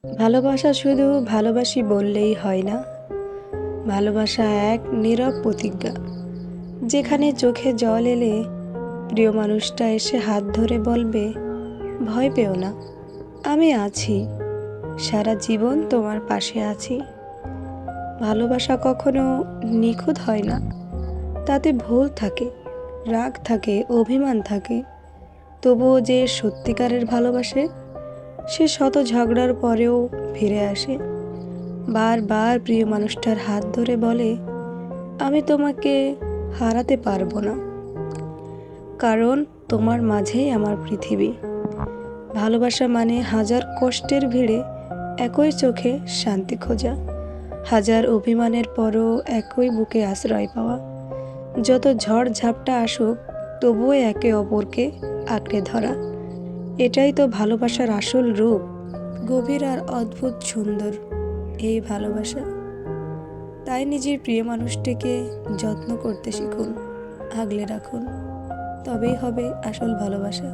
ভালোবাসা শুধু ভালোবাসি বললেই হয় না। ভালোবাসা এক নীরব প্রতিজ্ঞা, যেখানে চোখে জল এলে প্রিয় মানুষটা এসে হাত ধরে বলবে, ভয় পেও না, আমি আছি, সারা জীবন তোমার পাশে আছি। ভালোবাসা কখনো নিখুঁত হয় না, তাতে ভুল থাকে, রাগ থাকে, অভিমান থাকে। তবুও যে সত্যিকারের ভালোবাসে, সে শত ঝগড়ার পরেও ফিরে আসে, বারবার প্রিয় মানুষটার হাত ধরে বলে, আমি তোমাকে হারাতে পারবো না, কারণ তোমার মাঝেই আমার পৃথিবী। ভালোবাসা মানে হাজার কষ্টের ভিড়ে একই চোখে শান্তি খোঁজা, হাজার অভিমানের পরও একই বুকে আশ্রয় পাওয়া। যত ঝড় ঝাপটা আসুক, তবুও একে অপরকে আঁকড়ে ধরা। এটাই তো ভালোবাসার আসল রূপ, গভীর আর অদ্ভুত সুন্দর এই ভালোবাসা। তাই নিজের প্রিয় মানুষটিকে যত্ন করতে শিখুন, আগলে রাখুন, তবেই হবে আসল ভালোবাসা।